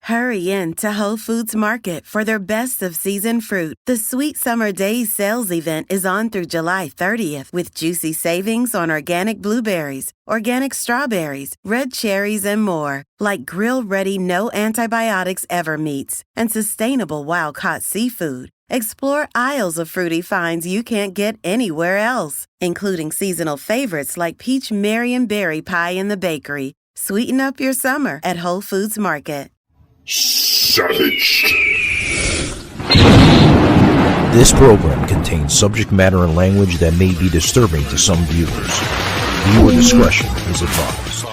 Hurry in to Whole Foods Market for their best of season fruit. The Sweet Summer Days sales event is on through July 30th with juicy savings on organic blueberries, organic strawberries, red cherries, and more. Like grill-ready, no antibiotics ever meats and sustainable wild-caught seafood. Explore aisles of fruity finds you can't get anywhere else, including seasonal favorites like peach Marion berry pie in the bakery. Sweeten up your summer at Whole Foods Market. Savage. This program contains subject matter and language that may be disturbing to some viewers. Viewer discretion is advised.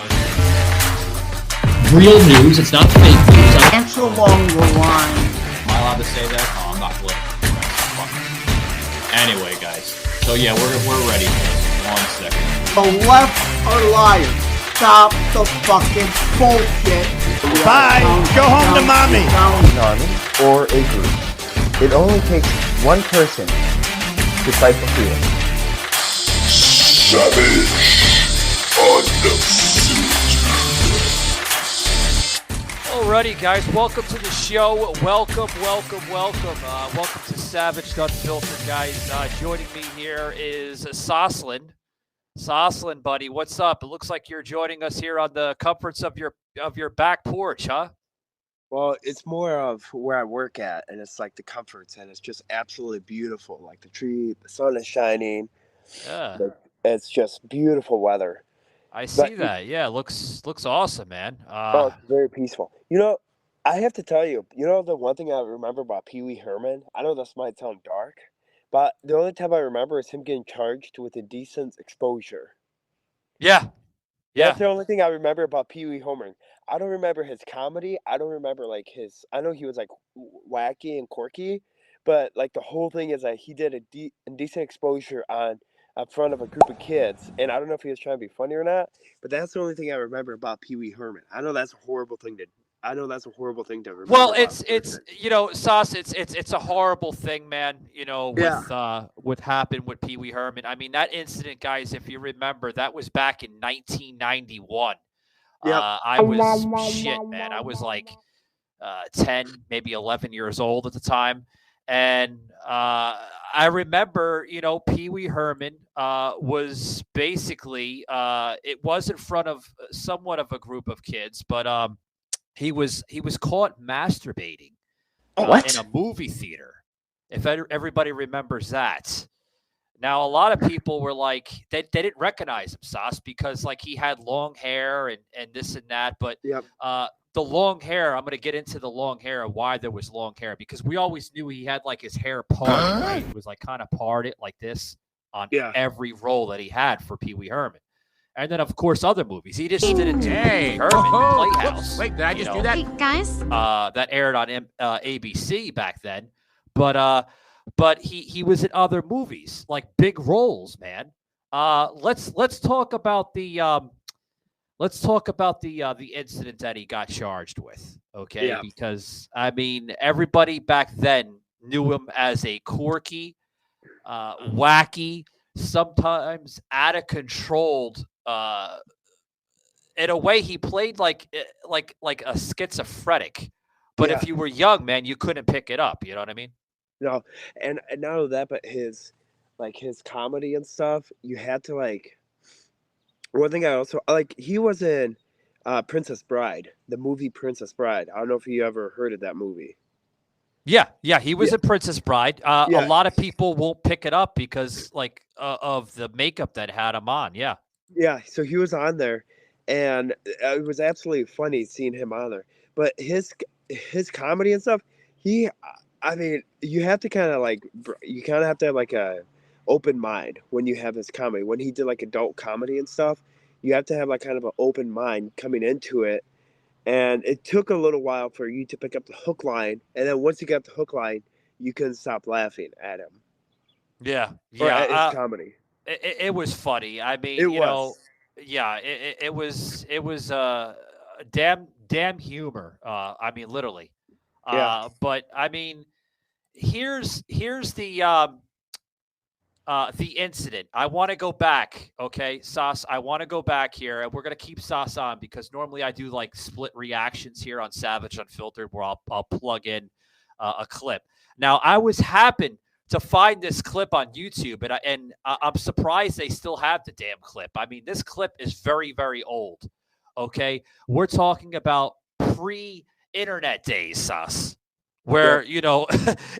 Real news, it's not fake news. Dance along the line. Am I allowed to say that? Oh, I'm not allowed. Anyway, guys. So yeah, we're ready. 1 second. The left are liars. Stop the fucking bullshit. Bye. Go home to mommy. An army or a group. It only takes one person to fight for freedom. Savage Alrighty, guys. Welcome to the show. Welcome to Savage Unfiltered, guys. Joining me here is Soslin. Soslin, buddy, what's up? It looks like you're joining us here on the comforts of your back porch, huh? Well, it's more of where I work at, and it's like the comforts, and it's just absolutely beautiful. Like the tree, the sun is shining. Yeah, it's just beautiful weather. I see that. Yeah, looks awesome, man. It's very peaceful. You know, I have to tell you, the one thing I remember about Peewee Herman, I know this might sound dark, but the only time I remember is him getting charged with indecent exposure. Yeah. That's the only thing I remember about Peewee Herman. I don't remember his comedy. I don't remember I know he was like wacky and quirky, but like the whole thing is that he did a indecent exposure in front of a group of kids, and I don't know if he was trying to be funny or not, but that's the only thing I remember about Peewee Herman. I know that's a horrible thing to remember. Well, it's Sauce, it's a horrible thing, man, with what happened with Pee-wee Herman. I mean, that incident, guys, if you remember, that was back in 1991. Yep. I was like 10, maybe 11 years old at the time. And I remember, Pee-wee Herman was basically, it was in front of somewhat of a group of kids, but he was caught masturbating in a movie theater, if everybody remembers that. Now, a lot of people were like, they didn't recognize him, Sauce, because like he had long hair and this and that. But the long hair, I'm going to get into the long hair and why there was long hair, because we always knew he had like his hair parted, right? It was like kind of parted like this on every role that he had for Pee-wee Herman. And then, of course, other movies. He just didn't do Pee-wee Herman, Playhouse. Wait, did I just do that? Hey, guys. That aired on ABC back then. But he was in other movies, like big roles, man. Let's talk about the incident that he got charged with, okay? Yeah. Because I mean, everybody back then knew him as a quirky, wacky, sometimes out of control. In a way, he played like a schizophrenic. But if you were young, man, you couldn't pick it up. You know what I mean? No, and not only that, but his comedy and stuff, you had to like. One thing I also like, he was in Princess Bride, the movie Princess Bride. I don't know if you ever heard of that movie. Yeah, he was in Princess Bride. A lot of people won't pick it up because of the makeup that had him on. Yeah. Yeah, so he was on there, and it was absolutely funny seeing him on there. But his comedy and stuff, you have to kind of have to have like a open mind when you have his comedy. When he did like adult comedy and stuff, you have to have like kind of an open mind coming into it. And it took a little while for you to pick up the hook line, and then once you got the hook line, you couldn't stop laughing at him. Yeah, or at his comedy. It was funny. I mean, it was damn humor. I mean, literally. But I mean, here's the the incident. I want to go back, okay, Sos. I want to go back here, and we're gonna keep Sos on because normally I do like split reactions here on Savage Unfiltered, where I'll plug in a clip. Now, I was happened to find this clip on YouTube, and I'm surprised they still have the damn clip. I mean, this clip is very, very old. Okay, we're talking about pre-internet days, Sos. Where, you know,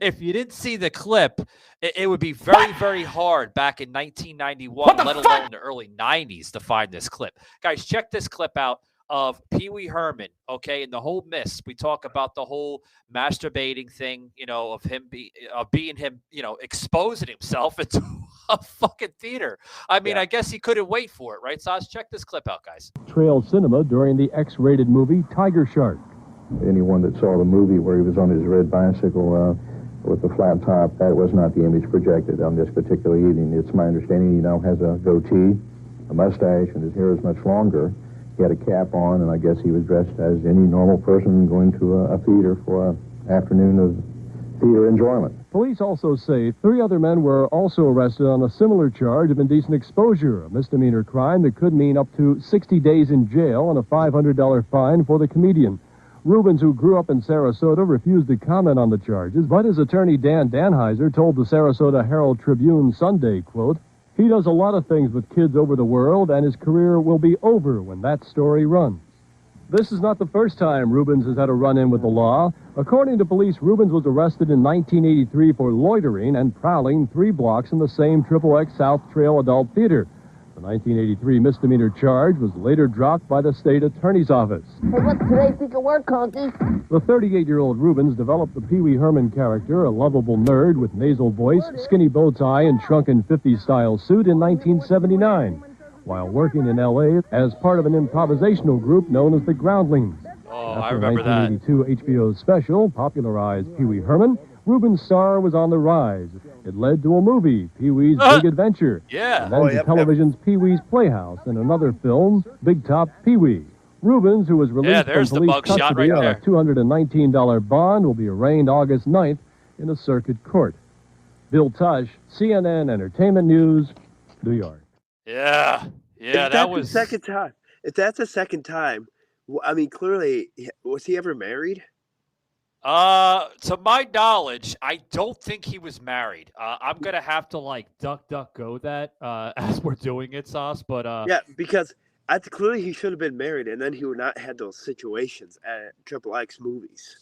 if you didn't see the clip, it would be very, very hard back in 1991, let alone the early 90s, to find this clip. Guys, check this clip out of Peewee Herman, okay, and the whole mess. We talk about the whole masturbating thing, you know, of him being him, you know, exposing himself into a fucking theater. I mean, I guess he couldn't wait for it, right, Sos? Check this clip out, guys. Trail cinema during the X-rated movie Tiger Shark. Anyone that saw the movie where he was on his red bicycle with the flat top, that was not the image projected on this particular evening. It's my understanding he now has a goatee, a mustache, and his hair is much longer. He had a cap on, and I guess he was dressed as any normal person going to a theater for an afternoon of theater enjoyment. Police also say 3 other men were also arrested on a similar charge of indecent exposure, a misdemeanor crime that could mean up to 60 days in jail and a $500 fine for the comedian. Rubens, who grew up in Sarasota, refused to comment on the charges, but his attorney Dan Danheiser told the Sarasota Herald-Tribune Sunday, quote, "He does a lot of things with kids over the world, and his career will be over when that story runs." This is not the first time Rubens has had a run-in with the law. According to police, Rubens was arrested in 1983 for loitering and prowling 3 blocks in the same XXX South Trail Adult Theater. The 1983 misdemeanor charge was later dropped by the state attorney's office. Hey, what's today's week of work, Conky? The 38-year-old Rubens developed the Pee-wee Herman character, a lovable nerd with nasal voice, skinny bow tie, and shrunken 50s-style suit in 1979, while working in L.A. as part of an improvisational group known as the Groundlings. Oh, After I remember that. 1982 HBO special popularized Pee-wee Herman, Rubens' star was on the rise. It led to a movie, Pee-wee's Big Adventure. Yeah. And then to television's Pee-wee's Playhouse and another film, Big Top Pee-wee. Rubens, who was released from police custody on a $219 bond, will be arraigned August 9th in a circuit court. Bill Tush, CNN Entertainment News, New York. Yeah. Yeah, that was the second time. If that's the second time, I mean, clearly, was he ever married? To my knowledge, I don't think he was married. I'm gonna have to like duck go that as we're doing it, Sos. But yeah, because clearly he should have been married, and then he would not have had those situations at XXX movies.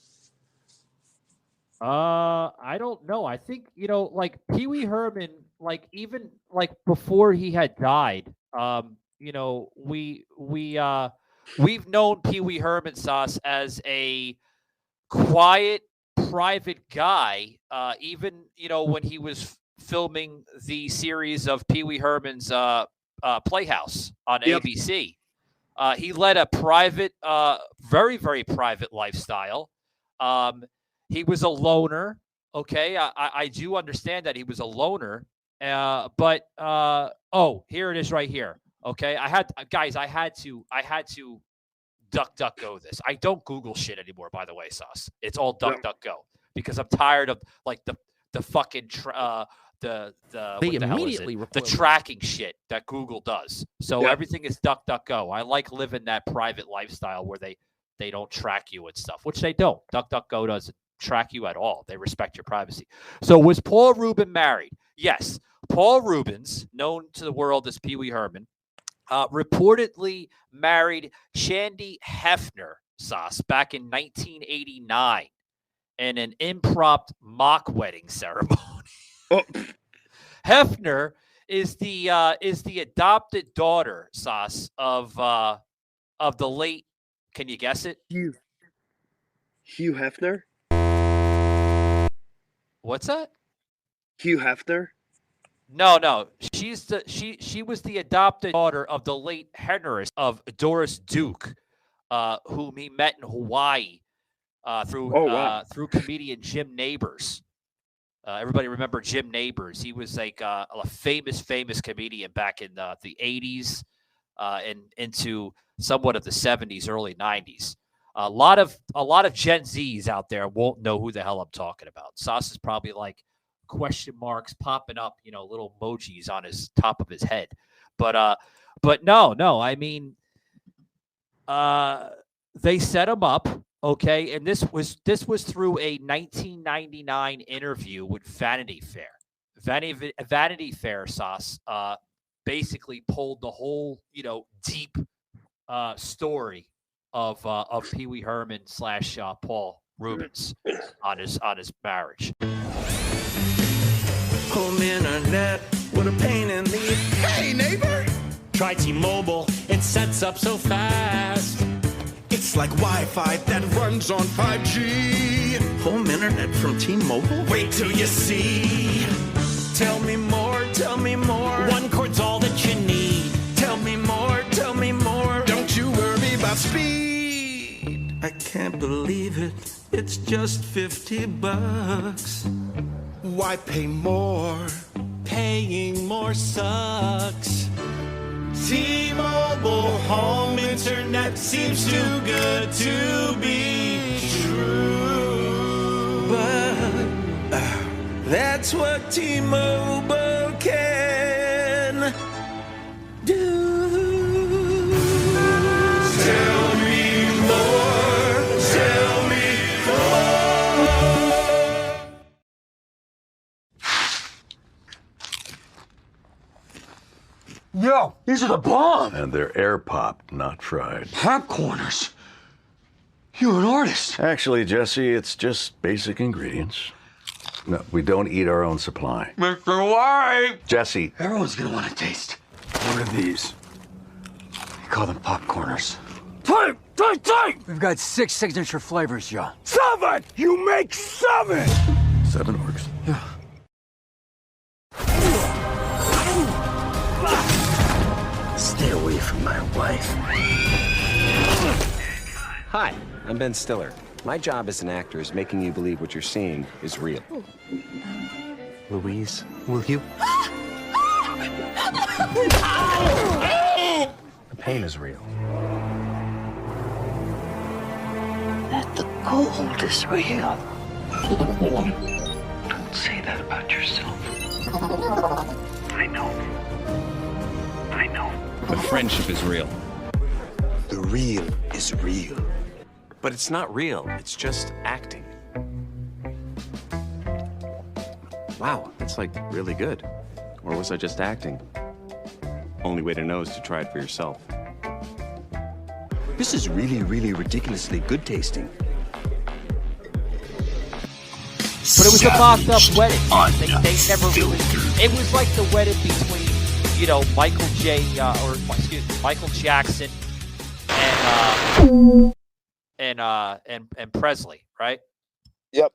I don't know. I think, you know, like Peewee Herman, like even like before he had died, you know, we've known Peewee Herman, Sos, as a quiet, private guy, even, you know, when he was filming the series of Peewee Herman's Playhouse on ABC. He led a private, very, very private lifestyle. He was a loner, okay? I do understand that he was a loner, but, oh, here it is right here, okay? I had to DuckDuckGo this. I don't Google shit anymore, by the way, Sos. It's all DuckDuckGo because I'm tired of like the fucking the tracking shit that Google does. So everything is DuckDuckGo. I like living that private lifestyle where they don't track you and stuff, which they don't. DuckDuckGo doesn't track you at all. They respect your privacy. So was Paul Rubens married? Yes. Paul Rubens, known to the world as Peewee Herman, reportedly married Shandy Hefner, Sos, back in 1989 in an impromptu mock wedding ceremony. Hefner is the adopted daughter, Sos, of the late. Can you guess it? Hugh Hefner. What's that? Hugh Hefner. No. She was the adopted daughter of the late Henrys of Doris Duke, whom he met in Hawaii through comedian Jim Nabors. Everybody remember Jim Nabors? He was like a famous comedian back in the 80s and into somewhat of the 70s, early 90s. A lot of Gen Zs out there won't know who the hell I'm talking about. Sos is probably like question marks popping up, little emojis on his top of his head. But no, I mean, they set him up, okay, and this was through a 1999 interview with Vanity Fair. Vanity Fair, Sos, basically pulled the whole, deep story of Pee-wee Herman / Paul Rubens on his marriage. Home internet, what a pain in the... Hey, neighbor! Try T-Mobile, it sets up so fast. It's like Wi-Fi that runs on 5G. Home internet from T-Mobile? Wait till you see. Tell me more, tell me more. One cord's all that you need. Tell me more, tell me more. Don't you worry about speed. I can't believe it. It's just $50. Why pay more? Paying more sucks. T-Mobile home internet seems too good to be true. But that's what T-Mobile can do. Tell me more, tell me more. Yo, these are the bomb! And they're air popped, not fried. Popcorners? You're an artist. Actually, Jesse, it's just basic ingredients. No, we don't eat our own supply. Mr. White! Jesse. Everyone's gonna want to taste. What are these? We call them popcorners. Type! We've got 6 signature flavors, yo. 7! You make 7! 7 works. Yeah. Stay away from my wife. Hi, I'm Ben Stiller. My job as an actor is making you believe what you're seeing is real. Louise, will you? The pain is real. That the gold is real. Don't say that about yourself. I know. But friendship is real. The real is real. But it's not real, it's just acting. Wow, that's like really good. Or was I just acting? Only way to know is to try it for yourself. This is really, really ridiculously good tasting. But it was a mocked-up wedding. They never really... It was like the wedding between, Michael Jackson and Presley, right? Yep.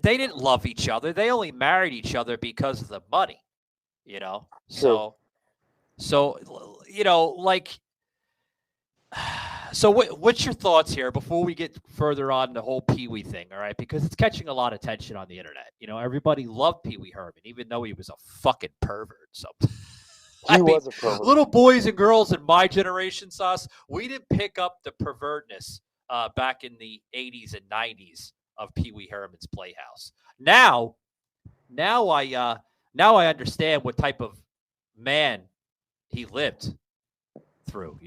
They didn't love each other. They only married each other because of the money, So what's your thoughts here before we get further on the whole Pee-wee thing, all right? Because it's catching a lot of attention on the internet. Everybody loved Pee-wee Herman, even though he was a fucking pervert. So he was a pervert. Little boys and girls in my generation, Sos, we didn't pick up the pervertness back in the 80s and 90s of Pee-wee Herman's Playhouse. Now I understand what type of man he lived through,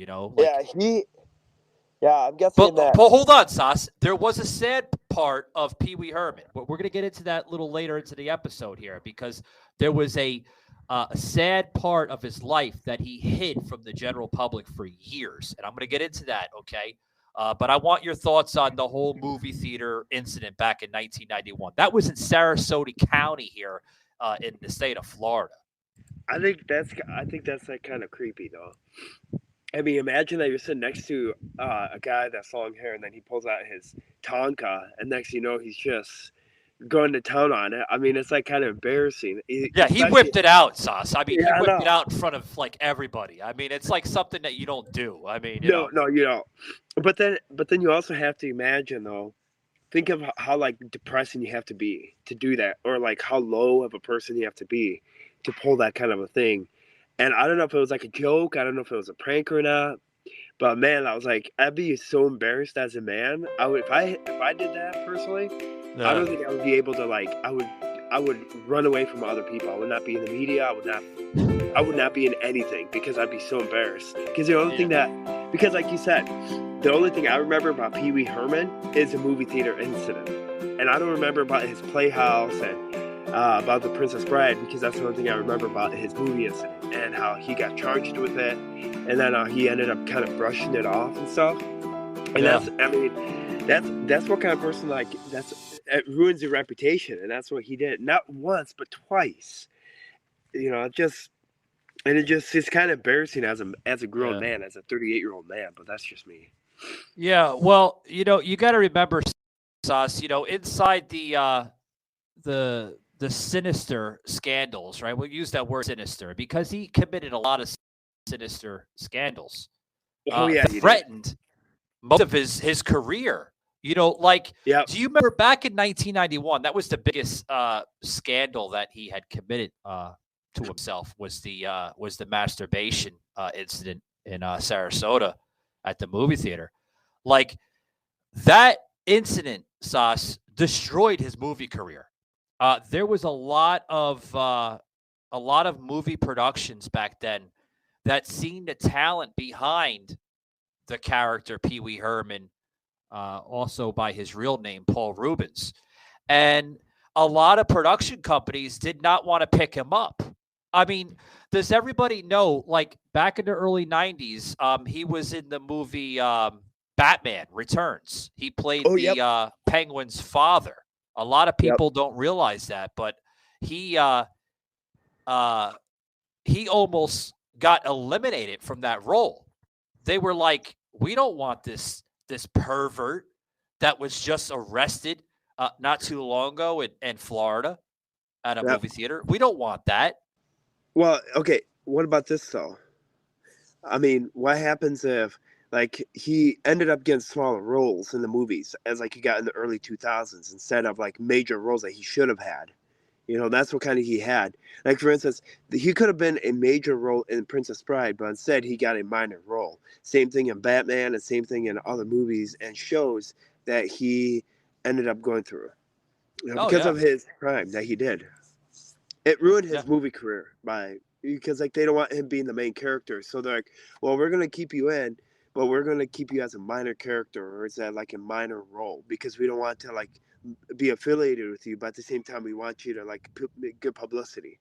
I'm guessing that. But hold on, Sos. There was a sad part of Pee-wee Herman. We're going to get into that a little later into the episode here, because there was a sad part of his life that he hid from the general public for years. And I'm going to get into that, okay? But I want your thoughts on the whole movie theater incident back in 1991. That was in Sarasota County here in the state of Florida. I think that's like kind of creepy though. I mean, imagine that you're sitting next to a guy that's long hair, and then he pulls out his Tonka, and next you know he's just going to town on it. I mean, it's like kind of embarrassing. He whipped it out, Sos. I mean, he whipped it out in front of like everybody. I mean, it's like something that you don't do. I mean, no, you don't. But then you also have to imagine though. Think of how like depressing you have to be to do that, or like how low of a person you have to be to pull that kind of a thing. And I don't know if it was like a joke. I don't know if it was a prank or not. But man, I was like, I'd be so embarrassed as a man. I would if I did that personally. I don't think I would be able to like. I would run away from other people. I would not be in the media. I would not be in anything because I'd be so embarrassed. Because the only thing because like you said, the only thing I remember about Peewee Herman is a movie theater incident, and I don't remember about his Playhouse and about the Princess Bride because that's the only thing I remember about his movie incident and how he got charged with it, and then he ended up kind of brushing it off and stuff. And that's what kind of person like it ruins your reputation, and that's what he did. Not once, but twice. It's kind of embarrassing as a grown man, as a 38-year-old man. But that's just me. Yeah, well, you got to remember, Sos. Inside the sinister scandals, right? We'll use that word sinister because he committed a lot of sinister scandals. Threatened most of his career. Do you remember back in 1991? That was the biggest scandal that he had committed to himself was the masturbation incident in Sarasota at the movie theater. Like that incident, Sos, destroyed his movie career. There was a lot of movie productions back then that seen the talent behind the character Peewee Herman. Also by his real name, Paul Rubens. And a lot of production companies did not want to pick him up. I mean, does everybody know, like back in the early 90s, he was in the movie Batman Returns. He played Penguin's father. A lot of people don't realize that, but he almost got eliminated from that role. They were like, we don't want this pervert that was just arrested not too long ago in Florida at a movie theater. We don't want that. Well, okay. What about this though? I mean, what happens if like he ended up getting smaller roles in the movies as like he got in the early 2000s instead of like major roles that he should have had? That's what kind of he had. Like, for instance, he could have been a major role in Princess Bride, but instead he got a minor role. Same thing in Batman and same thing in other movies and shows that he ended up going through because of his crime that he did. It ruined his movie career because like they don't want him being the main character. So they're like, well, we're going to keep you in, but we're going to keep you as a minor character or as like a minor role because we don't want to like be affiliated with you, but at the same time we want you to like make good publicity.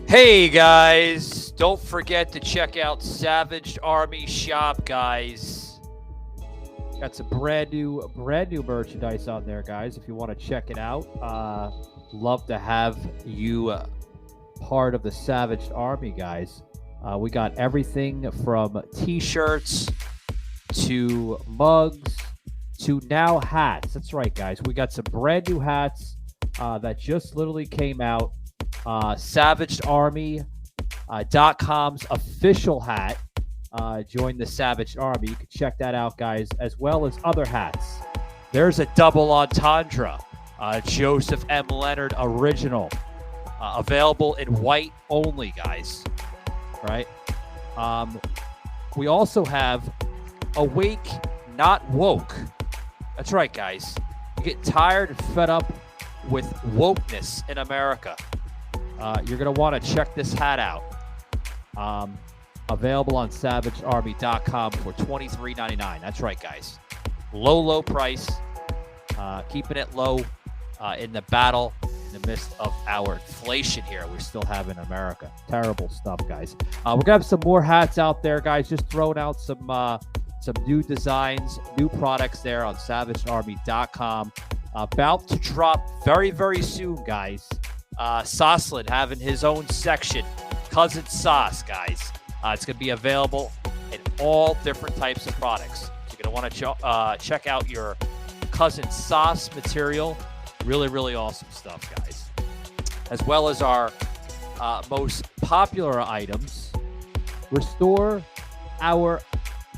Hey guys, don't forget to check out Savaged Army Shop, guys. Got some brand new merchandise on there, guys. If you want to check it out, love to have you part of the Savaged Army, guys. We got everything from t-shirts to mugs to now hats. That's right, guys. We got some brand new hats that just literally came out. SavagedArmy.com's official hat. Join the Savaged Army. You can check that out, guys, as well as other hats. There's a double entendre. Joseph M. Leonard original. Available in white only, guys. Right? We also have Awake, Not Woke. That's right, guys. You get tired and fed up with wokeness in America. You're going to want to check this hat out. Available on SavageArmy.com for $23.99. That's right, guys. Low price. Keeping it low in the battle, in the midst of our inflation here we still have in America. Terrible stuff, guys. We're going to have some more hats out there, guys. Just throwing out some new designs, new products there on SavageArmy.com. About to drop very, very soon, guys. Soslin having his own section, Cousin Sos, guys. It's going to be available in all different types of products. So you're going to want to check out your Cousin Sos material. Really, really awesome stuff, guys. As well as our most popular items. Restore our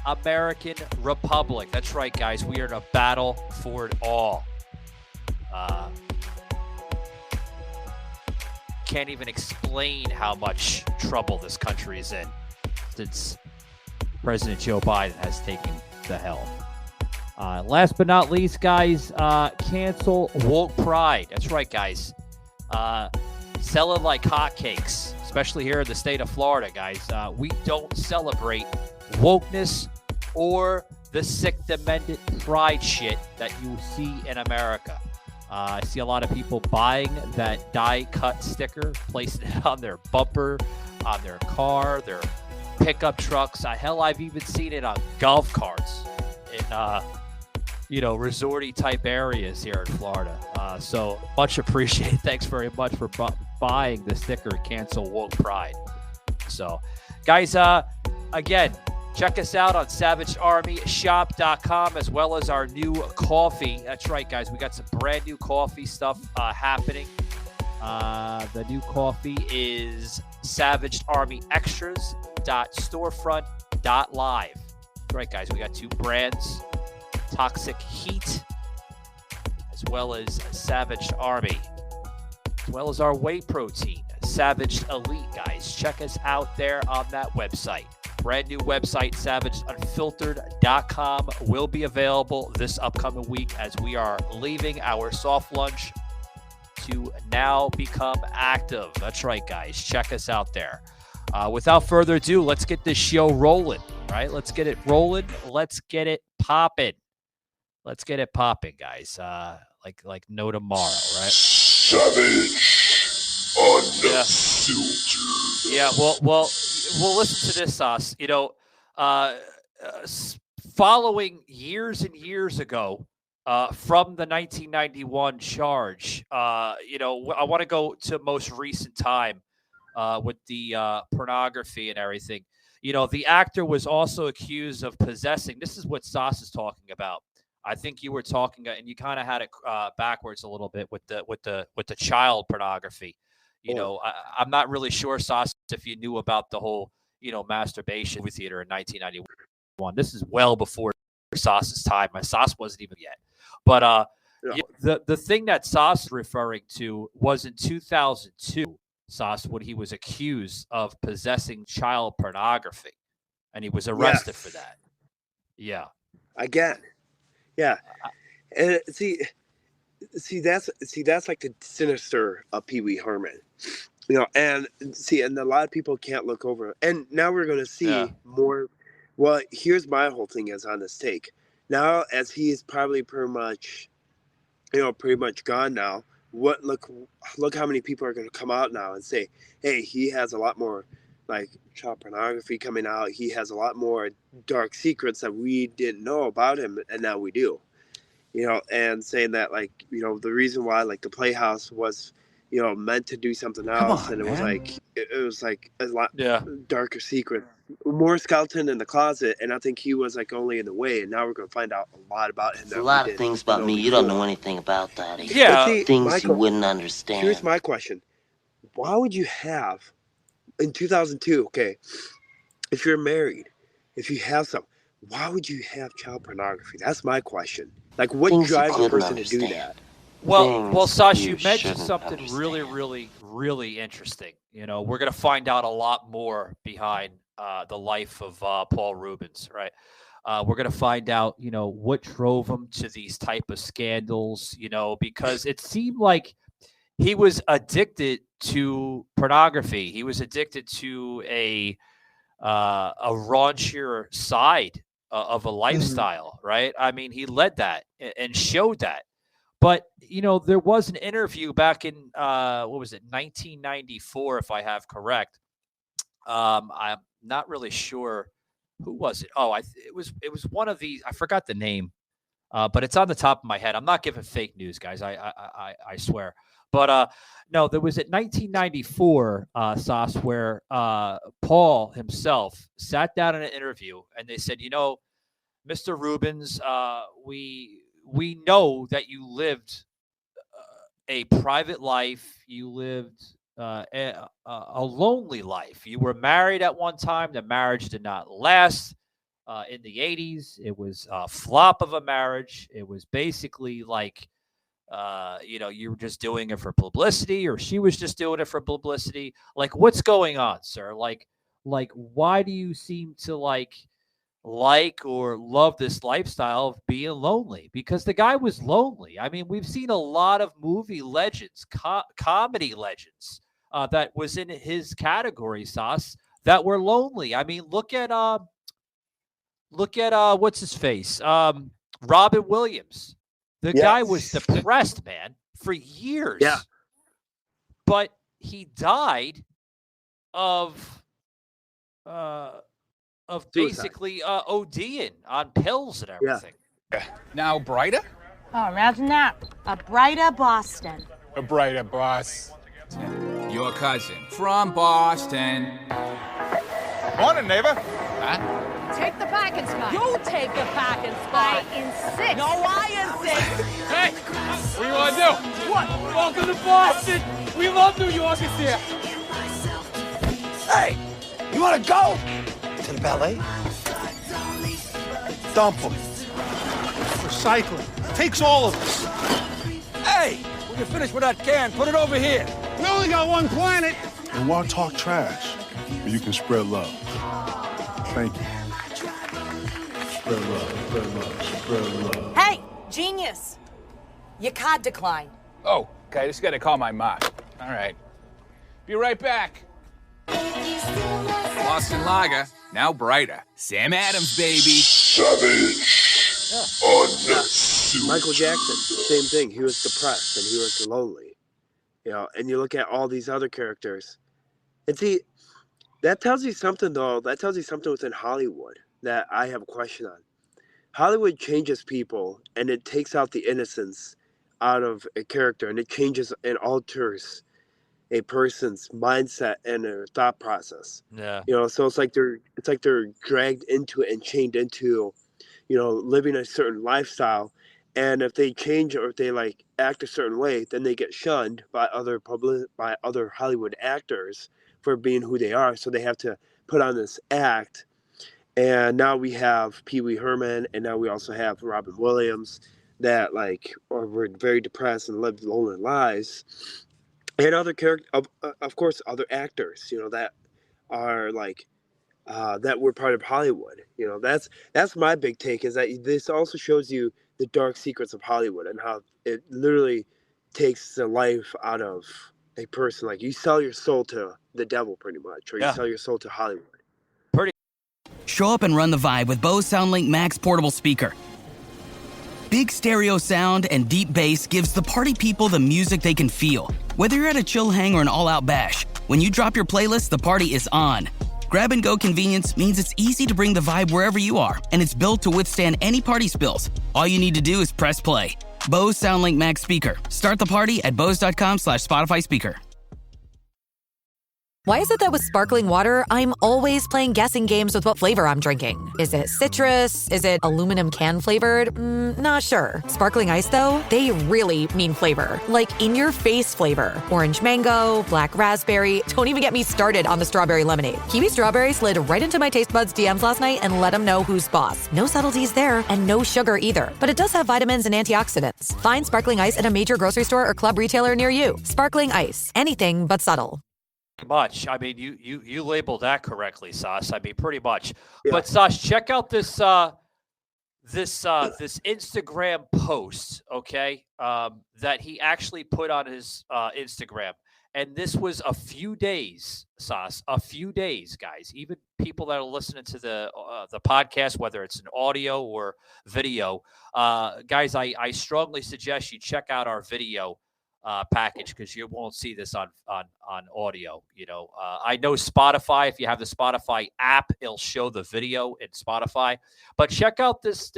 American Republic. That's right, guys. We are in a battle for it all. Can't even explain how much trouble this country is in since President Joe Biden has taken the helm. Last but not least, guys, cancel woke pride. That's right, guys. Sell it like hotcakes, especially here in the state of Florida, guys. We don't celebrate wokeness or the Sixth Amendment pride shit that you see in America. I see a lot of people buying that die-cut sticker, placing it on their bumper, on their car, their pickup trucks. Hell, I've even seen it on golf carts in, resorty type areas here in Florida. So much appreciated. Thanks very much for buying the sticker, Cancel Woke Pride. So, guys, again, check us out on SavageArmyShop.com as well as our new coffee. That's right, guys. We got some brand new coffee stuff happening. The new coffee is SavageArmyExtras.storefront.live. That's right, guys. We got two brands, Toxic Heat as well as Savage Army, as well as our whey protein, Savage Elite, guys. Check us out there on that website. Brand new website, SavageUnfiltered.com, will be available this upcoming week as we are leaving our soft lunch to now become active. That's right, guys. Check us out there. Without further ado, let's get this show rolling, right? Let's get it rolling. Let's get it popping. Let's get it popping, guys. Like no tomorrow, right? Savage Unfiltered. Yeah, well, listen to this, Sos. Following years and years ago from the 1991 charge, I want to go to most recent time with the pornography and everything. The actor was also accused of possessing. This is what Sos is talking about. I think you were talking, and you kind of had it backwards a little bit with the child pornography. I'm not really sure, Sos, if you knew about the whole, masturbation movie theater in 1991. This is well before Sos's time. My Sos wasn't even yet. But the thing that Sos is referring to was in 2002, Sos, when he was accused of possessing child pornography, and he was arrested for that. Yeah. Again. Yeah. And see that's like the sinister of Peewee Herman. And a lot of people can't look over. And now we're going to see more. Well, here's my whole thing is on this take. Now, as he is probably pretty much gone now, look how many people are going to come out now and say, hey, he has a lot more like child pornography coming out. He has a lot more dark secrets that we didn't know about him, and now we do. And saying that the reason why the Playhouse was meant to do something else, and it was like a lot darker secret, more skeleton in the closet, and I think he was only in the way, and now we're gonna find out a lot about him. There's a lot of things about me you don't know anything about, Daddy. Yeah, things Michael, you wouldn't understand. Here's my question: why would you have in 2002? Okay, if you're married, if you have some, why would you have child pornography? That's my question. What things drives a person to do that? Well, Sos, you mentioned something really, really, really interesting. We're going to find out a lot more behind the life of Paul Rubens, right? We're going to find out, what drove him to these type of scandals, because it seemed like he was addicted to pornography. He was addicted to a raunchier side of a lifestyle, right? I mean, he led that and showed that. But, there was an interview back in, 1994, if I have correct. I'm not really sure. Who was it? Oh, it was one of these. I forgot the name, but it's on the top of my head. I'm not giving fake news, guys. I swear. But no, there was at 1994, Sos, where Paul himself sat down in an interview, and they said, Mr. Rubens, we know that you lived a private life. You lived a lonely life. You were married at one time. The marriage did not last. In the 80s, it was a flop of a marriage. It was basically like, you were just doing it for publicity, or she was just doing it for publicity. What's going on, sir? Why do you seem to like or love this lifestyle of being lonely, because the guy was lonely. I mean, we've seen a lot of movie legends, comedy legends that was in his category, Sos, that were lonely. I mean, look at what's his face? Robin Williams. The guy was depressed, man, for years. Yeah. But he died of basically ODing on pills and everything. Yeah. Now brighter? Oh, imagine that. A brighter Boston. A brighter boss. Your cousin from Boston. Morning, neighbor. Huh? Take the parking spot. You take the parking spot. I insist. No, I insist. Hey, what do you want to do? What? Welcome to Boston. We love New Yorkers here. Hey, you want to go? To the ballet? Dump them. Recycling. Takes all of us. Hey, when you're finished with that can, put it over here. We only got one planet. And why talk trash when you can spread love? Thank you. Spread love, spread love, spread love. Hey, genius. Your card declined. Oh, okay, just got to call my mom. All right. Be right back. Boston Lager, now brighter. Sam Adams, baby. Savage. Michael Jackson, same thing. He was depressed and he was lonely. You know, and you look at all these other characters. And see, that tells you something, though. That tells you something within Hollywood that I have a question on. Hollywood changes people, and it takes out the innocence out of a character, and it changes and alters a person's mindset and their thought process. Yeah. You know, so it's like they're dragged into it and chained into, you know, living a certain lifestyle. And if they change or if they like act a certain way, then they get shunned by other Hollywood actors for being who they are. So they have to put on this act. And now we have Peewee Herman, and now we also have Robin Williams that like were very depressed and lived lonely lives. And other of course, other actors, you know, that are like that were part of Hollywood. You know, that's my big take, is that this also shows you the dark secrets of Hollywood and how it literally takes the life out of a person. Like you sell your soul to the devil, pretty much, or you sell your soul to Hollywood. Show up and run the vibe with Bose SoundLink Max Portable Speaker. Big stereo sound and deep bass gives the party people the music they can feel. Whether you're at a chill hang or an all-out bash, when you drop your playlist, the party is on. Grab-and-go convenience means it's easy to bring the vibe wherever you are, and it's built to withstand any party spills. All you need to do is press play. Bose SoundLink Max Speaker. Start the party at bose.com/Spotify speaker. Why is it that with sparkling water, I'm always playing guessing games with what flavor I'm drinking? Is it citrus? Is it aluminum can flavored? Not sure. Sparkling ice, though, they really mean flavor. Like in-your-face flavor. Orange mango, black raspberry. Don't even get me started on the strawberry lemonade. Kiwi strawberry slid right into my taste buds DMs last night and let them know who's boss. No subtleties there, and no sugar either. But it does have vitamins and antioxidants. Find sparkling ice at a major grocery store or club retailer near you. Sparkling ice. Anything but subtle. Much. I mean, you labeled that correctly, Sos. I mean, pretty much. Yeah. But Sos, check out this this Instagram post, okay? That he actually put on his Instagram, and this was a few days, Sos. A few days, guys. Even people that are listening to the podcast, whether it's an audio or video, guys, I strongly suggest you check out our video package, because you won't see this on audio. You know, I know Spotify, if you have the Spotify app, it'll show the video in Spotify, but check out this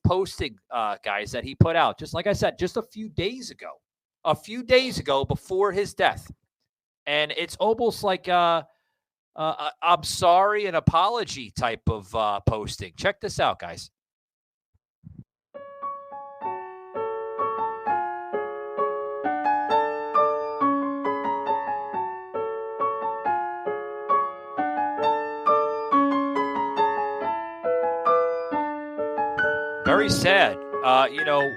posting, guys, that he put out, just like I said, just a few days ago before his death. And it's almost like I'm sorry, an apology type of posting. Check this out, guys. Very sad. You know,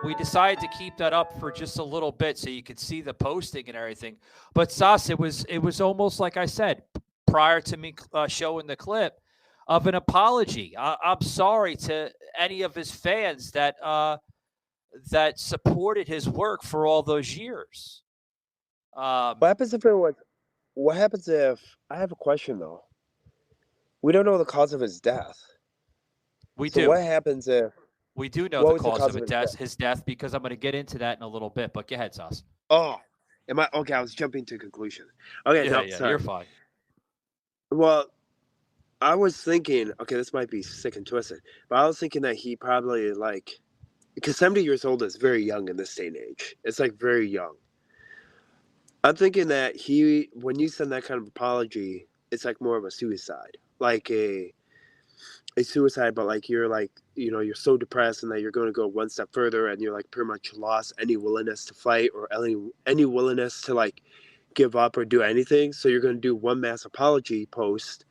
we decided to keep that up for just a little bit so you could see the posting and everything. But Sos, it was almost like I said prior to me showing the clip. of an apology. I'm sorry to any of his fans that that supported his work for all those years. What happens if it was? What happens if? I have a question though. We don't know the cause of his death. We So do. what happens if? We do know the cause of his death because I'm going to get into that in a little bit. But go ahead, Sos. Oh, am I okay? I was jumping to conclusion. Okay, no, sorry. You're fine. Well, I was thinking. Okay, this might be sick and twisted, but I was thinking that he probably because 70 years old is very young in this day and age. It's like very young. I'm thinking that when you send that kind of apology, it's like more of a suicide, like a suicide, but like you're you're so depressed and that you're going to go one step further and you're like pretty much lost any willingness to fight or any willingness to like give up or do anything. So you're going to do one mass apology post,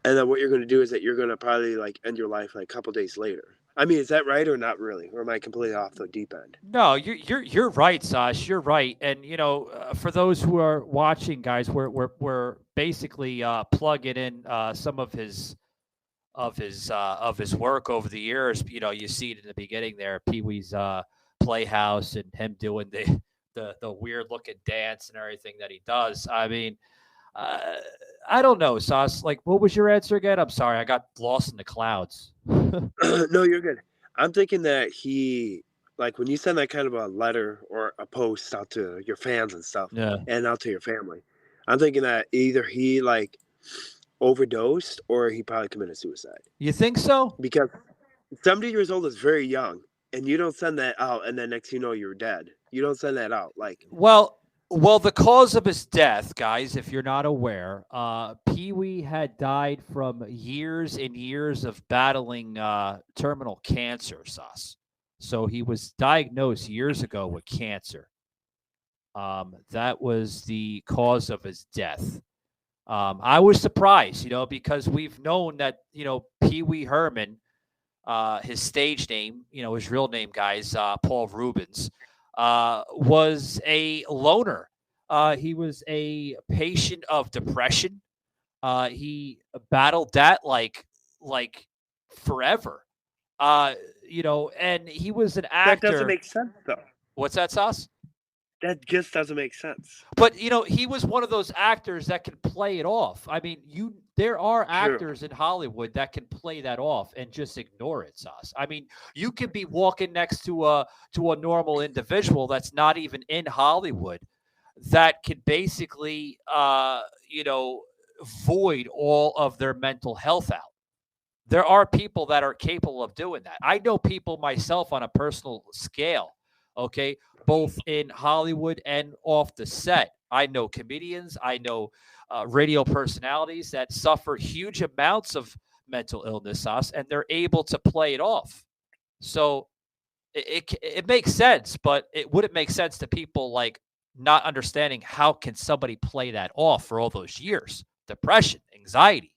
and then what you're going to do is that you're going to probably like end your life like a couple days later. I mean, is that right or not really? Or am I completely off the deep end? No, you're right, Sos. You're right. And for those who are watching, guys, we're basically plugging in some of his work over the years. You see it in the beginning there, Pee-wee's Playhouse, and him doing the weird looking dance and everything that he does. I mean, I don't know, Sos. Like, what was your answer again? I'm sorry, I got lost in the clouds. No, you're good. I'm thinking that he, like, when you send that kind of a letter or a post out to your fans and stuff, and out to your family, I'm thinking that either he like overdosed or he probably committed suicide. You think so? Because 70 years old is very young, and you don't send that out, and then next you know you're dead. You don't send that out. Like, well, the cause of his death, guys, if you're not aware, Pee-wee had died from years and years of battling terminal cancer, Sos. So he was diagnosed years ago with cancer. That was the cause of his death. I was surprised, because we've known that, Peewee Herman, his stage name, his real name, guys, Paul Rubens, was a loner. He was a patient of depression. He battled that like forever. And he was an actor. That doesn't make sense, though. What's that, Sos? That just doesn't make sense. But he was one of those actors that can play it off. I mean, there are actors in Hollywood that can play that off and just ignore it, Sos. I mean, you could be walking next to a normal individual that's not even in Hollywood that could basically void all of their mental health out. There are people that are capable of doing that. I know people myself on a personal scale, okay, both in Hollywood and off the set. I know comedians, I know radio personalities that suffer huge amounts of mental illness, and they're able to play it off. So it makes sense, but it wouldn't make sense to people like not understanding how can somebody play that off for all those years. Depression, anxiety.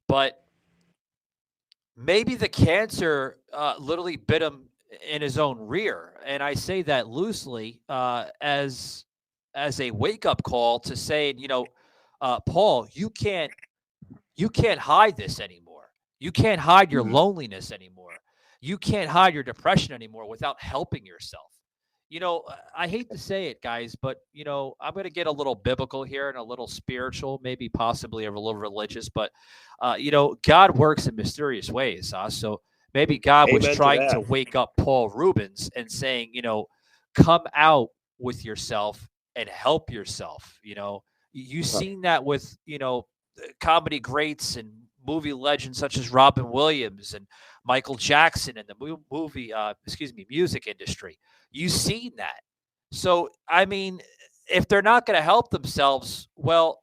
But maybe the cancer literally bit him in his own rear. And I say that loosely as a wake-up call to saying, Paul, you can't hide this anymore. You can't hide your loneliness anymore. You can't hide your depression anymore without helping yourself. I hate to say it, guys, but, I'm going to get a little biblical here and a little spiritual, maybe possibly a little religious, but, God works in mysterious ways. So maybe God was trying to wake up Paul Rubens and saying, come out with yourself and help yourself. You've seen that with, comedy greats and movie legends such as Robin Williams and Michael Jackson in the music industry. You've seen that. So, I mean, if they're not going to help themselves, well,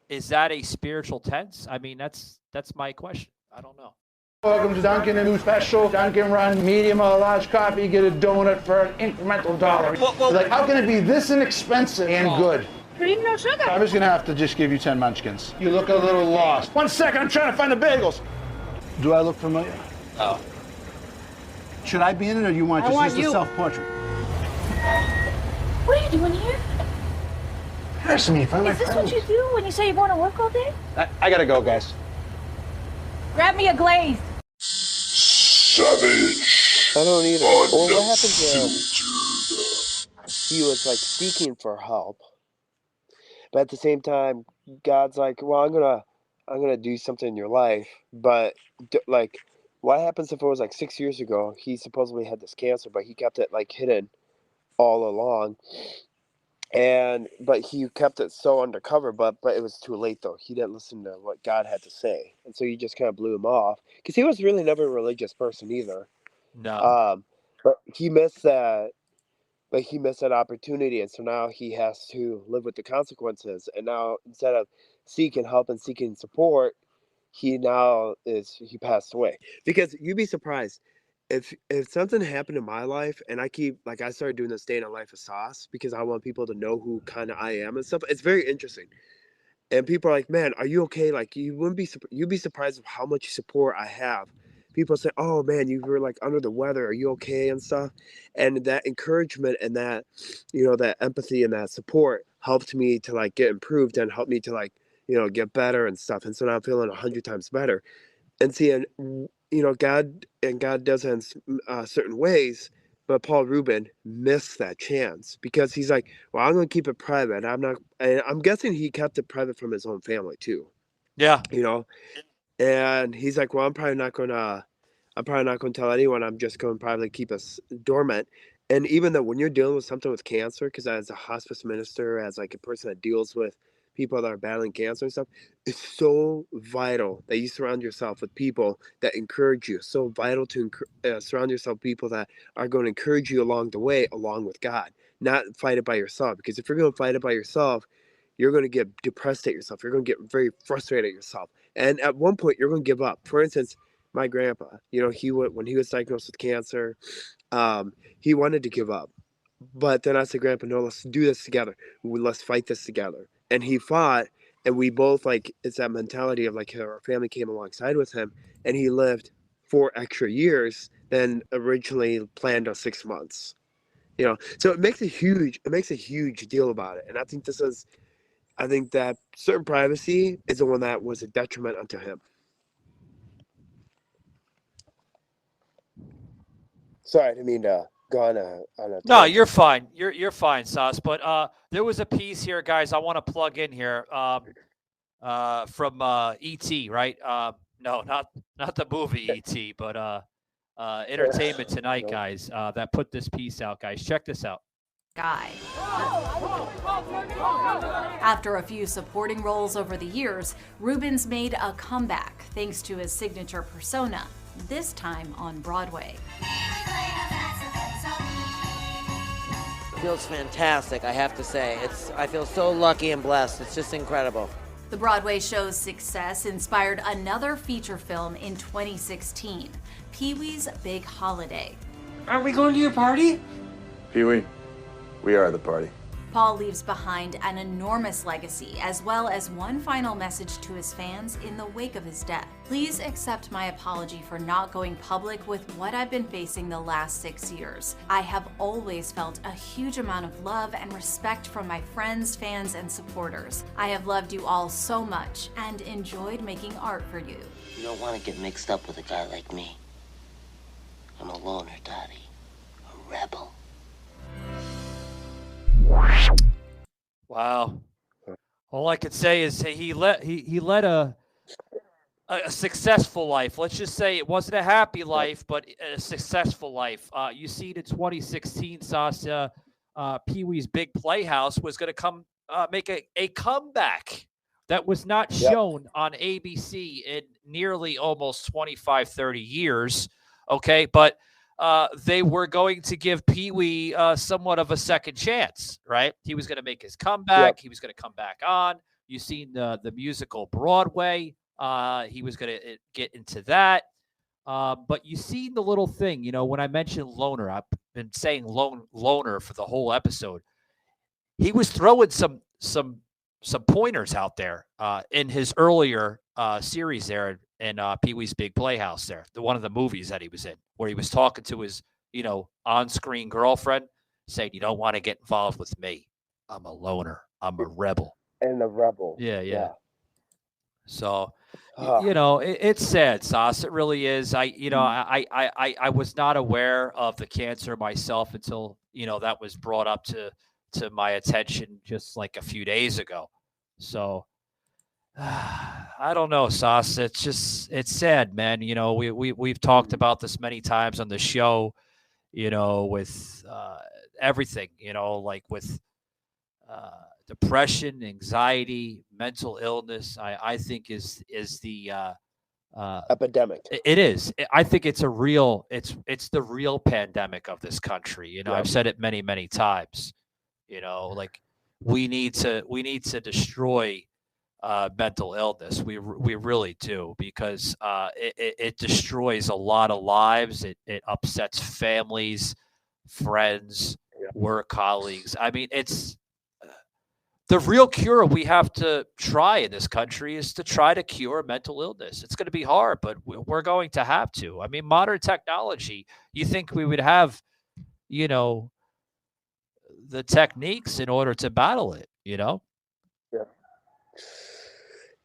is that a spiritual tense? I mean, that's my question. I don't know. Welcome to Dunkin', a new special. Dunkin' Run, medium or large coffee, get a donut for an incremental $1. Like, how can it be this inexpensive and good? Cream, no sugar. I'm just gonna have to just give you 10 munchkins. You look a little lost. 1 second, I'm trying to find the bagels. Do I look familiar? Oh. Should I be in it, or you want just use the self-portrait? What are you doing here? Embarrass me in front of Is this what you do when you say you're going to work all day? I gotta go, guys. Grab me a glaze. Savage. I don't either. Well, what happened to he was like seeking for help, but at the same time, God's like, well, I'm gonna do something in your life, but like, what happens if it was like 6 years ago? He supposedly had this cancer, but he kept it like hidden all along, but he kept it so undercover. But it was too late though. He didn't listen to what God had to say, and so he just kind of blew him off because he was really never a religious person either. No. But he missed that. But he missed that opportunity, and so now he has to live with the consequences. And now, instead of seeking help and seeking support, he passed away. Because you'd be surprised if something happened in my life, and I started doing this day in the life of Sos because I want people to know who kind of I am and stuff. It's very interesting, and people are like, "Man, are you okay?" Like you'd be surprised of how much support I have. People say, "Oh man, you were like under the weather. Are you okay?" and stuff. And that encouragement and that, that empathy and that support helped me to like get improved and helped me to like, get better and stuff. And so now I'm feeling 100 times better. And seeing, God does it in certain ways, but Paul Rubens missed that chance because he's like, well, I'm going to keep it private. I'm guessing he kept it private from his own family too. Yeah. And he's like, well, I'm probably not going to tell anyone. I'm just going to probably keep us dormant. And even though when you're dealing with something with cancer, because as a hospice minister, as like a person that deals with people that are battling cancer and stuff, it's so vital that you surround yourself with people that encourage you. So vital to surround yourself with people that are going to encourage you along the way, along with God, not fight it by yourself. Because if you're going to fight it by yourself, you're going to get depressed at yourself. You're going to get very frustrated at yourself. And at one point, you're going to give up. For instance, my grandpa, when he was diagnosed with cancer, he wanted to give up. But then I said, Grandpa, no, let's do this together. Let's fight this together. And he fought, and we both, it's that mentality of, our family came alongside with him, and he lived 4 extra years than originally planned of 6 months. So it makes a huge deal about it. And I think that certain privacy is the one that was a detriment unto him. Sorry, I didn't mean to go on a No, you're fine. You're fine, Sos. But there was a piece here, guys, I want to plug in here from E.T., right? No, not the movie E.T., but Entertainment Tonight, guys, that put this piece out, guys. Check this out. Guy. After a few supporting roles over the years, Rubens made a comeback thanks to his signature persona, this time on Broadway. Feels fantastic, I have to say. I feel so lucky and blessed. It's just incredible. The Broadway show's success inspired another feature film in 2016, Pee-wee's Big Holiday. Are we going to your party? Pee-wee, we are the party. Paul leaves behind an enormous legacy, as well as one final message to his fans in the wake of his death. Please accept my apology for not going public with what I've been facing the last 6 years. I have always felt a huge amount of love and respect from my friends, fans, and supporters. I have loved you all so much and enjoyed making art for you. You don't want to get mixed up with a guy like me. I'm a loner, Dottie. A rebel. Wow. All I could say is he led a successful life. Let's just say it wasn't a happy life, but a successful life. You see it in 2016, Sasha, Pee-wee's Big Playhouse was going to come make a comeback that was not shown on ABC in nearly almost 25, 30 years. Okay, but they were going to give Pee-wee somewhat of a second chance, right? He was going to make his comeback. He was going to come back on. You've seen the musical Broadway. He was going to get into that. But you see the little thing, when I mentioned loner, I've been saying loner for the whole episode. He was throwing some pointers out there in his earlier series there in Pee-wee's Big Playhouse there, one of the movies that he was in, where he was talking to his, on-screen girlfriend, saying, you don't want to get involved with me. I'm a loner. I'm a rebel. And a rebel. Yeah. So, Ah. it's sad, Sos. It really is. I was not aware of the cancer myself until, that was brought up to my attention just like a few days ago. So, I don't know, Sos. It's sad, man. We've talked about this many times on the show, with everything, like with depression, anxiety, mental illness, I think is the epidemic. It is. I think it's it's the real pandemic of this country. I've said it many, many times. Like we need to destroy mental illness. We really do, because it destroys a lot of lives. It upsets families, friends, work colleagues. I mean, it's the real cure we have to try in this country is to try to cure mental illness. It's going to be hard, but we're going to have to. I mean, modern technology, you think we would have, the techniques in order to battle it, Yeah.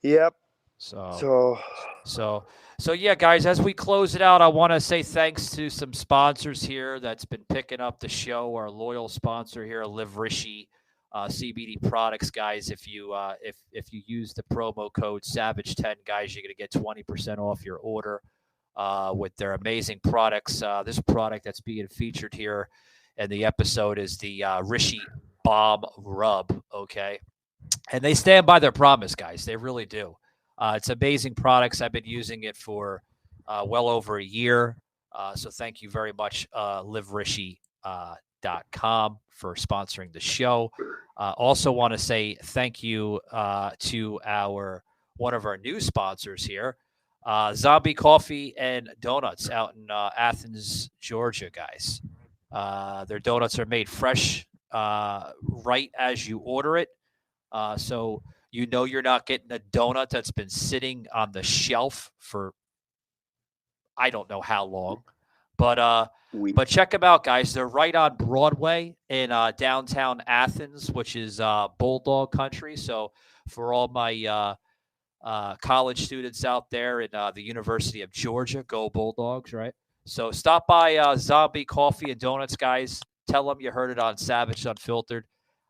Yep. So yeah, guys, as we close it out, I want to say thanks to some sponsors here that's been picking up the show. Our loyal sponsor here, Live Rishi CBD products, guys. If you use the promo code Savage10, guys, you're going to get 20% off your order with their amazing products. This product that's being featured here in the episode is the Rishi Balm Rub, okay? And they stand by their promise, guys. They really do. It's amazing products. I've been using it for well over a year. So thank you very much, liverishi.com, for sponsoring the show. Also want to say thank you to one of our new sponsors here, Zombie Coffee and Donuts out in Athens, Georgia, guys. Their donuts are made fresh right as you order it. So you're not getting a donut that's been sitting on the shelf for I don't know how long. But check them out, guys. They're right on Broadway in downtown Athens, which is Bulldog country. So for all my college students out there in the University of Georgia, go Bulldogs, right? So stop by Zombie Coffee and Donuts, guys. Tell them you heard it on Savage Unfiltered,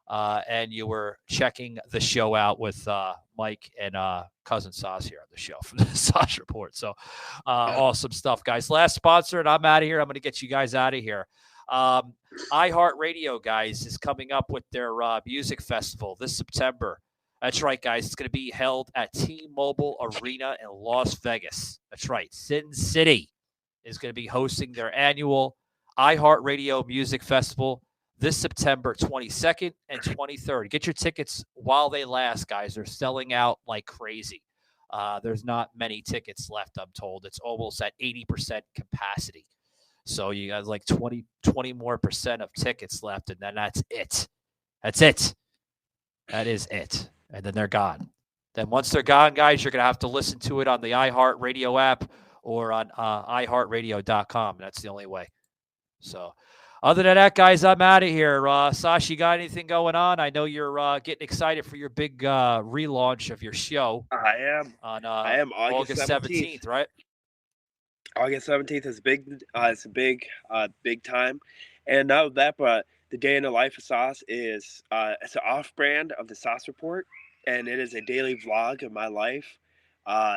and you were checking the show out with Mike and Cousin Sos here on the show from the Sos Report. So awesome stuff, guys. Last sponsor, and I'm out of here. I'm going to get you guys out of here. iHeartRadio, guys, is coming up with their music festival this September. That's right, guys. It's going to be held at T-Mobile Arena in Las Vegas. That's right. Sin City is going to be hosting their annual iHeartRadio Music Festival this September 22nd and 23rd. Get your tickets while they last, guys. They're selling out like crazy. There's not many tickets left, I'm told. It's almost at 80% capacity. So you got like 20 more % of tickets left, and then that's it. That's it. That is it. And then they're gone. Then once they're gone, guys, you're going to have to listen to it on the iHeartRadio app or on iHeartRadio.com. That's the only way. So other than that, guys, I'm out of here. Sash, you got anything going on? I know you're getting excited for your big relaunch of your show. I am. I am August 17th, right? August 17th is big. It's a big time. And not that, but the day in the life of Sos is it's an off-brand of the Sos Report, and it is a daily vlog of my life.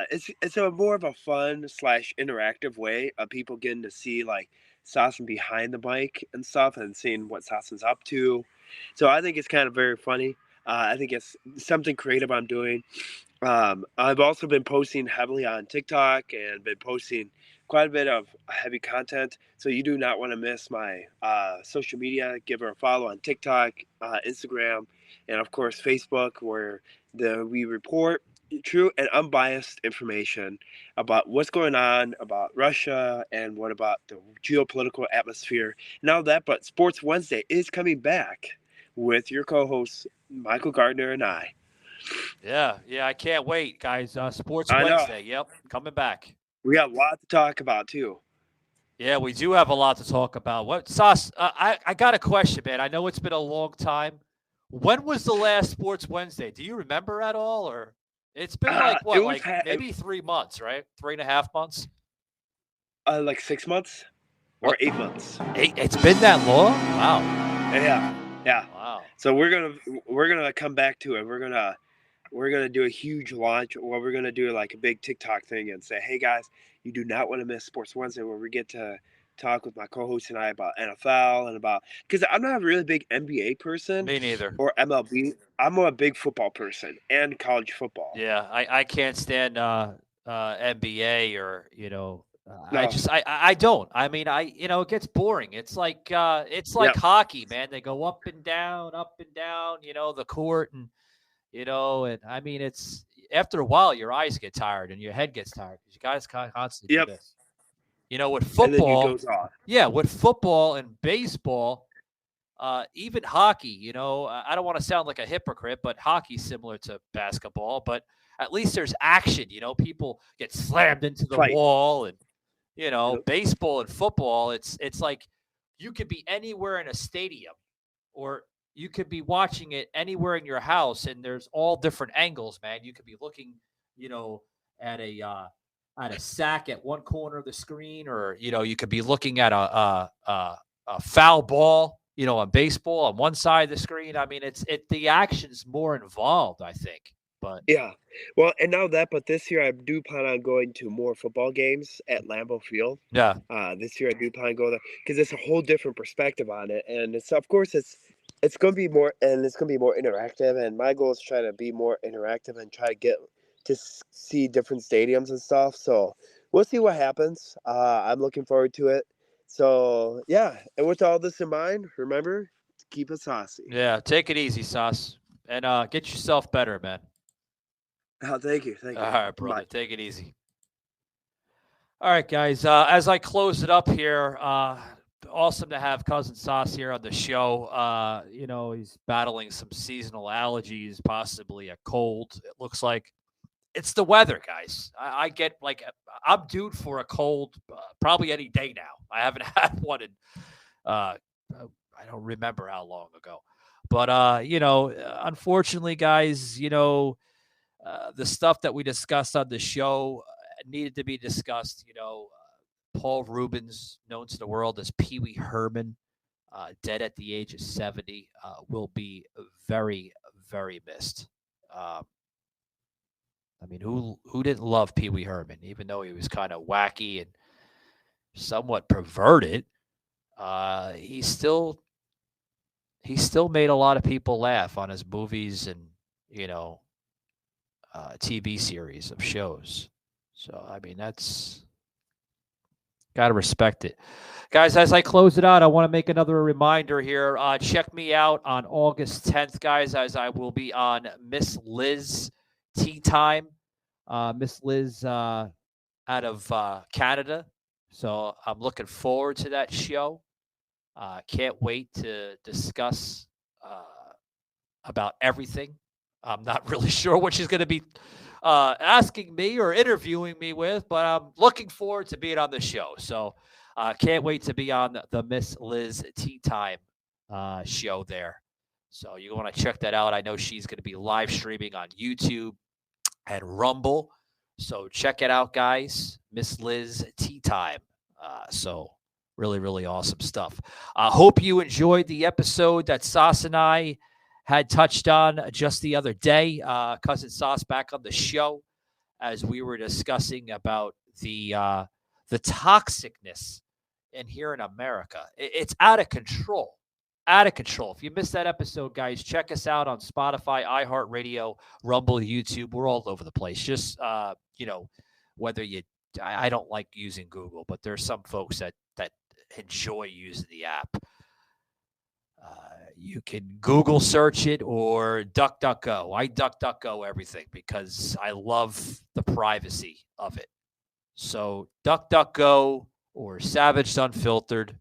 It's a more of a fun / interactive way of people getting to see like Sos from behind the mic and stuff, and seeing what Sos is up to. So I think it's kind of very funny. I think it's something creative I'm doing. I've also been posting heavily on TikTok and been posting quite a bit of heavy content. So you do not want to miss my social media. Give her a follow on TikTok, Instagram, and of course Facebook, where we report true and unbiased information about what's going on about Russia and what about the geopolitical atmosphere and all that. But Sports Wednesday is coming back with your co-hosts Michael Gardner and I. Yeah, I can't wait, guys. Sports Wednesday, yep, coming back. We got a lot to talk about too. Yeah, we do have a lot to talk about. What, Sos? I got a question, man. I know it's been a long time. When was the last Sports Wednesday? Do you remember at all? Or it's been maybe 3 months, right? 3.5 months? Like 6 months or 8 months. It's been that long? Wow. Yeah. Wow. So we're gonna come back to it. We're gonna do a huge launch, or we're gonna do like a big TikTok thing and say, hey guys, you do not want to miss Sports Wednesday, where we get to talk with my co-host and I about NFL and about, because I'm not a really big NBA person. Me neither. Or MLB. I'm a big football person and college football. Yeah, I can't stand NBA or No. I don't. I mean, it gets boring. It's like hockey, man. They go up and down, the court, and and I mean, it's after a while your eyes get tired and your head gets tired because you guys constantly do this. With football, And then it goes off. yeah, with football and baseball, even hockey, I don't want to sound like a hypocrite, but hockey's similar to basketball, but at least there's action, people get slammed into the wall, and baseball and football, it's like you could be anywhere in a stadium, or you could be watching it anywhere in your house, and there's all different angles, man. You could be looking, at a sack at one corner of the screen, or you could be looking at a foul ball, on baseball on one side of the screen. I mean, the action's more involved, I think. But yeah, well, and now but this year I do plan on going to more football games at Lambeau Field. Yeah. This year I do plan to go there because it's a whole different perspective on it, and it's going to be more, and it's going to be more interactive. And my goal is to try to be more interactive and try to get to see different stadiums and stuff. So we'll see what happens. I'm looking forward to it. So yeah, and with all this in mind, remember to keep it saucy. Yeah, take it easy, Sos, and get yourself better, man. Oh, thank you. All right, brother. Bye. Take it easy. All right, guys. As I close it up here, awesome to have Cousin Sos here on the show. He's battling some seasonal allergies, possibly a cold. It looks like it's the weather, guys. I get I'm due for a cold probably any day now. I haven't had one in I don't remember how long ago. But unfortunately, guys, the stuff that we discussed on the show needed to be discussed. Paul Rubens, known to the world as Peewee Herman, dead at the age of 70, will be very, very missed. I mean, who didn't love Peewee Herman, even though he was kind of wacky and somewhat perverted? He still made a lot of people laugh on his movies and TV series of shows. So, I mean, that's got to respect it. Guys, as I close it out, I want to make another reminder here. Check me out on August 10th, guys, as I will be on Miss Liz Tea Time. Miss Liz out of Canada. So I'm looking forward to that show. Can't wait to discuss about everything. I'm not really sure what she's going to be asking me or interviewing me with, but I'm looking forward to being on the show. So can't wait to be on the Miss Liz Tea Time show there. So you want to check that out. I know she's going to be live streaming on YouTube and Rumble. So check it out, guys. Miss Liz Tea Time. So really, really awesome stuff. Hope you enjoyed the episode that Sos and I had touched on just the other day. Cousin Sos back on the show as we were discussing about the toxicness in here in America. It's out of control. Out of control. If you missed that episode, guys, check us out on Spotify, iHeartRadio, Rumble, YouTube. We're all over the place. Just, whether I don't like using Google, but there's some folks that enjoy using the app. You can Google search it or DuckDuckGo. I DuckDuckGo everything because I love the privacy of it. So DuckDuckGo or Savage Unfiltered,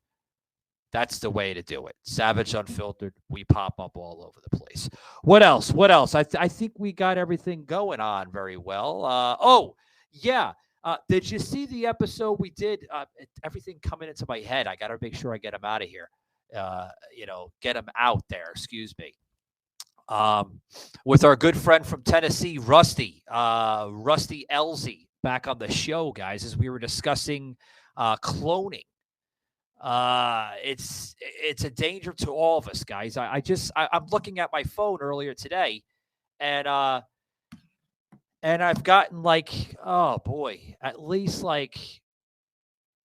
that's the way to do it. Savage Unfiltered, we pop up all over the place. What else? I think we got everything going on very well. Did you see the episode we did? Everything coming into my head. I got to make sure I get them out of here. Get them out there. Excuse me. with our good friend from Tennessee, Rusty Elzy, back on the show, guys, as we were discussing cloning. It's a danger to all of us, guys. I'm looking at my phone earlier today, and I've gotten like, oh boy, at least like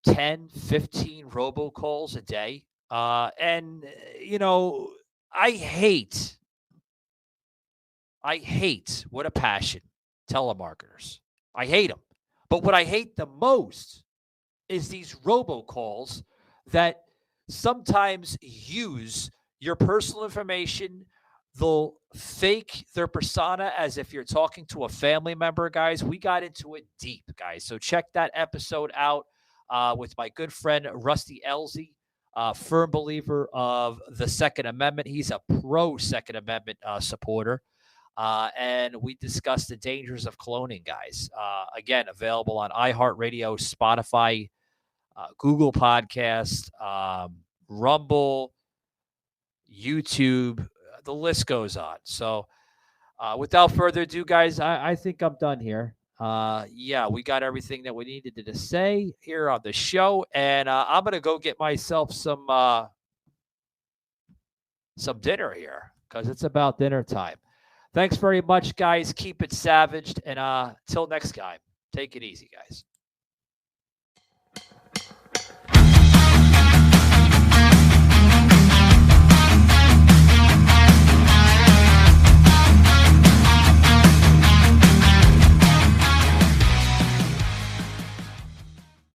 10, 15 robocalls a day. And you know, I hate, what a passion, telemarketers. I hate them. But what I hate the most is these robocalls that sometimes use your personal information. They'll fake their persona as if you're talking to a family member, guys. We got into it deep, guys. So check that episode out with my good friend, Rusty Elzy, firm believer of the Second Amendment. He's a pro Second Amendment supporter. And we discussed the dangers of cloning, guys. Again, available on iHeartRadio, Spotify, Google Podcast, Rumble, YouTube. The list goes on. So without further ado, guys, I think I'm done here. Yeah, we got everything that we needed to say here on the show. And I'm going to go get myself some dinner here because it's about dinner time. Thanks very much, guys. Keep it savaged. And till next time, take it easy, guys.